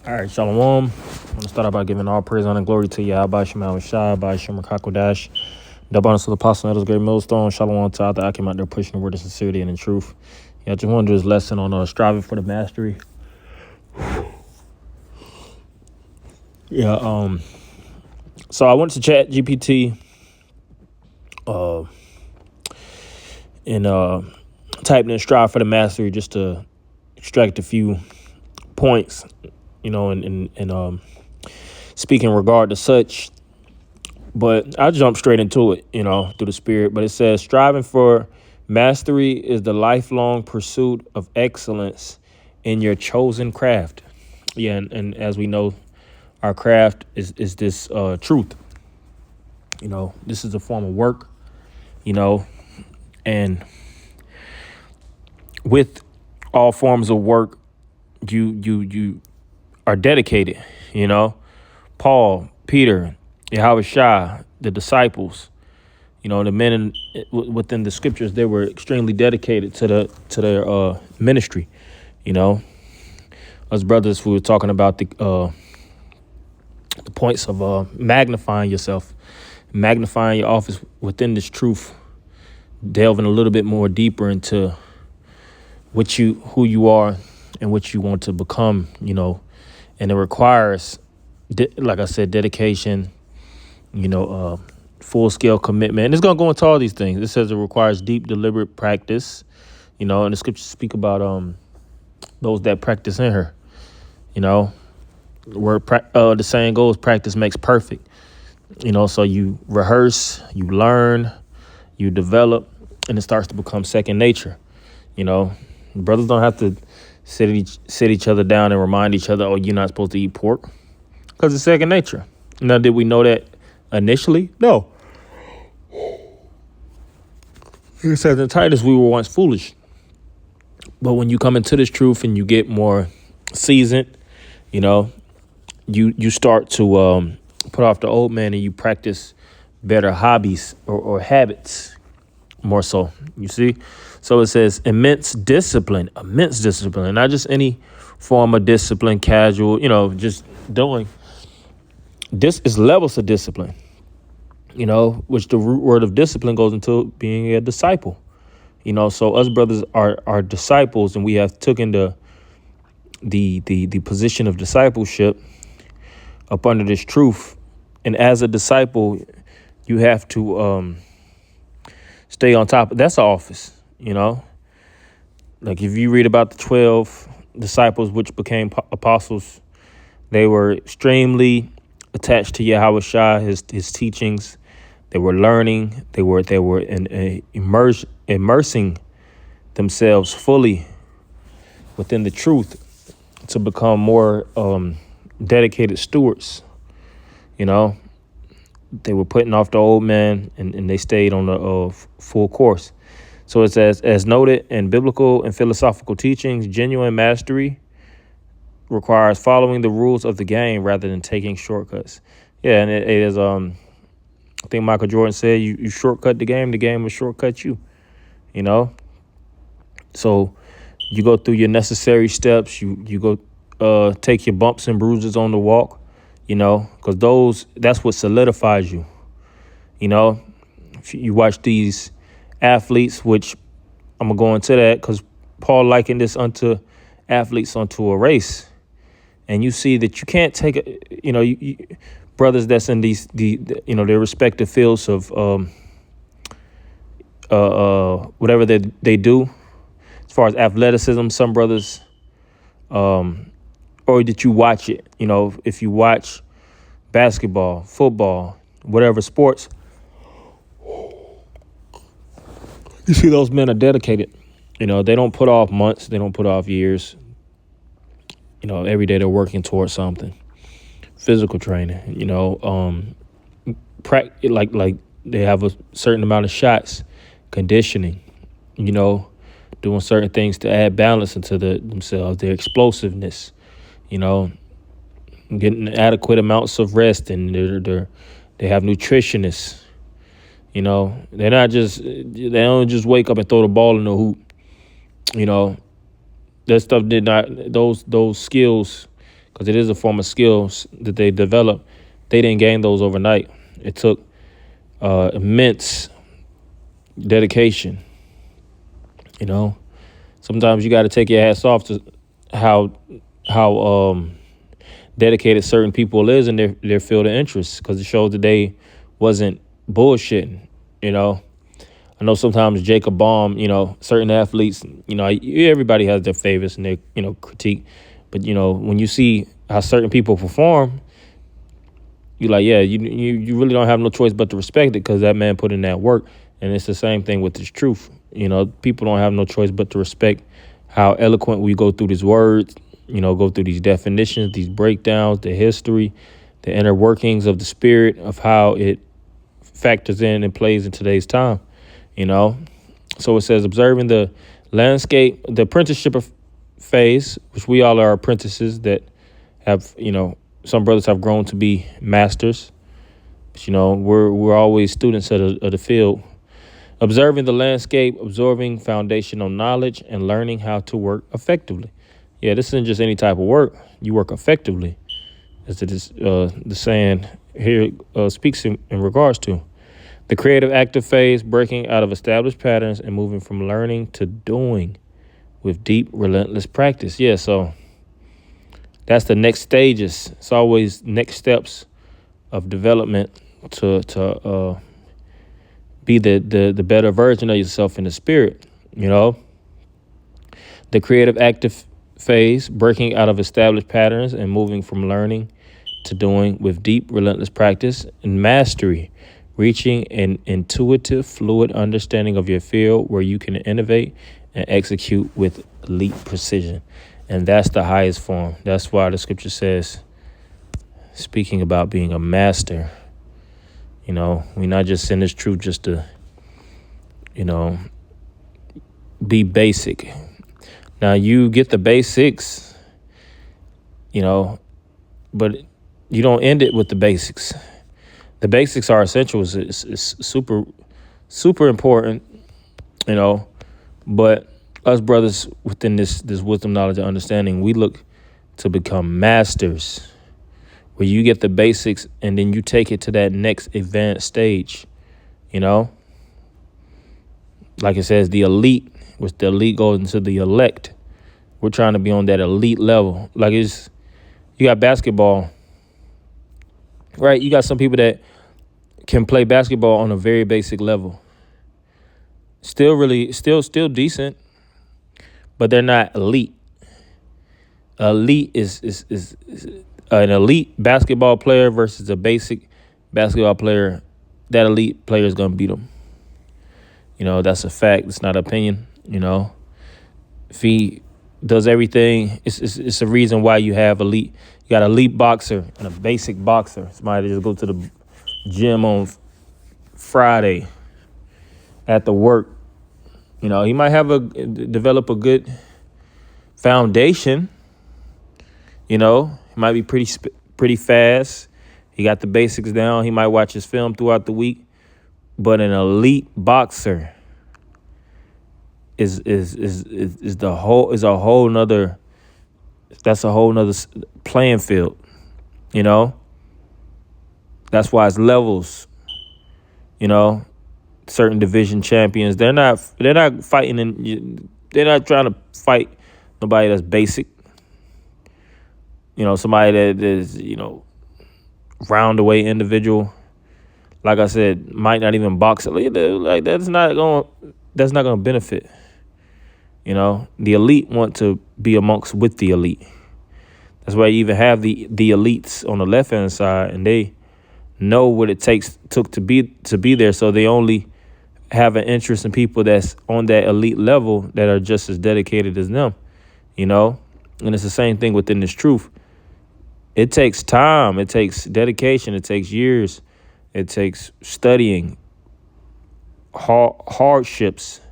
All right, Shalom. I want to start out by giving all praise, honor, and glory to Yahweh Shema Shai, by Shema Kakodash. Double honor to the apostle, and great millstone. Shalom to all that came out there pushing the word of sincerity and in truth. Yeah, I just want to do this lesson on striving for the mastery. Yeah, so I went to Chat GPT and typed in strive for the mastery just to extract a few points, and speak in regard to such. But I jump straight into it, through the spirit. But it says striving for mastery is the lifelong pursuit of excellence in your chosen craft. Yeah, and as we know, our craft is this truth. This is a form of work, and with all forms of work, you are dedicated, Paul, Peter, Yahweh Shai, the disciples, the men within the scriptures, they were extremely dedicated to their ministry. Us brothers, we were talking about the points of magnifying yourself, magnifying your office within this truth, delving a little bit more deeper into who you are and what you want to become, and it requires, like I said, dedication, full scale commitment. And it's going to go into all these things. It says it requires deep, deliberate practice, and the scriptures speak about those that practice in her, the saying goes, practice makes perfect, so you rehearse, you learn, you develop, and it starts to become second nature. Brothers don't have to sit each other down and remind each other, oh, you're not supposed to eat pork, because it's second nature. Now, did we know that initially? No. It says in Titus, we were once foolish. But when you come into this truth and you get more seasoned, you start to put off the old man and you practice better hobbies or habits more so. You see? So it says immense discipline, not just any form of discipline, casual, just doing. This is levels of discipline, which the root word of discipline goes into being a disciple. So us brothers are disciples, and we have taken the position of discipleship up under this truth. And as a disciple, you have to stay on top. That's an office, Like if you read about the 12 disciples which became apostles, they were extremely attached to Yahweh Shai, his teachings. They were learning. They were immersing themselves fully within the truth to become more dedicated stewards. They were putting off the old man, and they stayed on the full course. So it says, as noted in biblical and philosophical teachings, genuine mastery requires following the rules of the game rather than taking shortcuts. Yeah, and it is, I think Michael Jordan said, you shortcut the game will shortcut you, So you go through your necessary steps, you go take your bumps and bruises on the walk, because that's what solidifies you. If you watch these athletes, which I'm going to go into that because Paul likened this unto athletes onto a race. And you see that you can't take brothers that's in their respective fields of whatever they do as far as athleticism. Some brothers, or that you watch it, if you watch basketball, football, whatever sports, you see those men are dedicated. They don't put off months, they don't put off years. Every day they're working towards something. Physical training, like they have a certain amount of shots, conditioning, doing certain things to add balance into themselves, their explosiveness, getting adequate amounts of rest, and they have nutritionists. They're not just, they don't just wake up and throw the ball in the hoop. That stuff did not, those skills, because it is a form of skills that they develop. They didn't gain those overnight. It took immense dedication. You know, sometimes you got to take your hats off to how dedicated certain people is in their field of interest, because it shows that they wasn't bullshitting. You know, I know sometimes Jacob Baum, certain athletes, everybody has their favorites and their, critique. But, when you see how certain people perform, you're like, yeah, you really don't have no choice but to respect it, because that man put in that work. And it's the same thing with this truth. People don't have no choice but to respect how eloquent we go through these words, go through these definitions, these breakdowns, the history, the inner workings of the spirit, of how it factors in and plays in today's time. So it says, observing the landscape, the apprenticeship phase, which we all are apprentices that have, some brothers have grown to be masters. But, we're always students of the field. Observing the landscape, absorbing foundational knowledge, and learning how to work effectively. Yeah, this isn't just any type of work. You work effectively, as it is the saying here speaks in regards to. The creative active phase, breaking out of established patterns and moving from learning to doing with deep, relentless practice. Yeah, so that's the next stages. It's always next steps of development to be the better version of yourself in the spirit. The creative active phase, breaking out of established patterns and moving from learning to doing with deep, relentless practice and mastery, reaching an intuitive, fluid understanding of your field where you can innovate and execute with elite precision. And that's the highest form. That's why the scripture says, speaking about being a master, we're not just in this truth just to, be basic. Now you get the basics, but you don't end it with the basics. The basics are essential. It's super, super important, but us brothers within this wisdom, knowledge, and understanding, we look to become masters, where you get the basics and then you take it to that next advanced stage, Like it says, the elite, which the elite goes into the elect. We're trying to be on that elite level. Like you got basketball, right? You got some people that can play basketball on a very basic level. Still decent, but they're not elite. Elite is an elite basketball player versus a basic basketball player. That elite player is gonna beat them. That's a fact. It's not opinion. If he does everything, it's a reason why you have elite. You got an elite boxer and a basic boxer. Somebody just go to the gym on Friday at the work. He might develop a good foundation. He might be pretty fast. He got the basics down. He might watch his film throughout the week. But an elite boxer is a whole nother playing field. That's why it's levels. Certain division champions, they're not fighting they're not trying to fight nobody that's basic. Somebody that is, round away individual. Like I said, might not even box. Like that's not gonna benefit. The elite want to be amongst with the elite. That's why you even have the elites on the left hand side, and they know what it took to be there. So they only have an interest in people that's on that elite level that are just as dedicated as them. And it's the same thing within this truth. It takes time. It takes dedication. It takes years. It takes studying, hardships,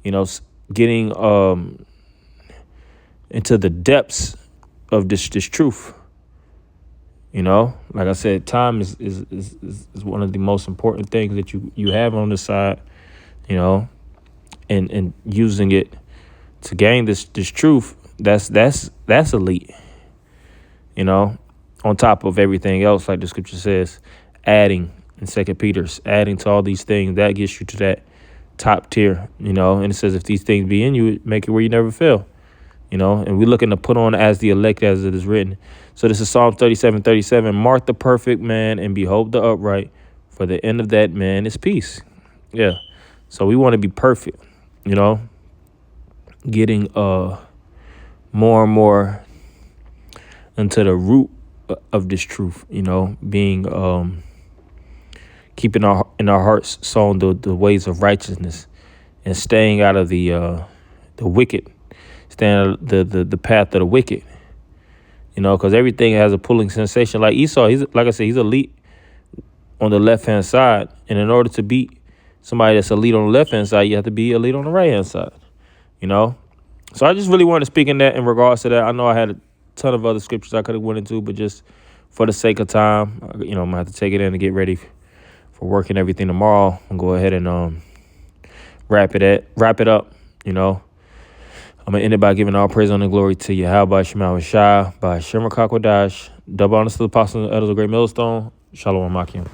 getting into the depths of this truth. Like I said, time is one of the most important things that you have on the side, and using it to gain this truth, that's elite. You know, on top of everything else, like the scripture says, adding in 2 Peter's, adding to all these things, that gets you to that top tier, you know. And it says if these things be in you, make it where you never fail, you know. And we're looking to put on as the elect as it is written. So this is Psalm 37:37. Mark the perfect man and behold the upright, for the end of that man is peace. Yeah. So we want to be perfect, you know, getting more and more into the root of this truth, you know, being keeping in our hearts sown the ways of righteousness, and staying out of the wicked, staying out of the path of the wicked, you know, because everything has a pulling sensation. Like Esau, he's, like I said, he's elite on the left hand side, and in order to beat somebody that's elite on the left hand side, you have to be elite on the right hand side, you know. So I just really wanted to speak in that in regards to that. I know I had a ton of other scriptures I could have went into, but just for the sake of time, you know, I'm gonna have to take it in and get ready for work and everything tomorrow, and go ahead and wrap it up. You know, I'm gonna end it by giving all praise and glory to Yahweh Shema Shai by Shemar Kakwadash. Double honors to the apostles and elders of Great Millstone. Shalom Makim.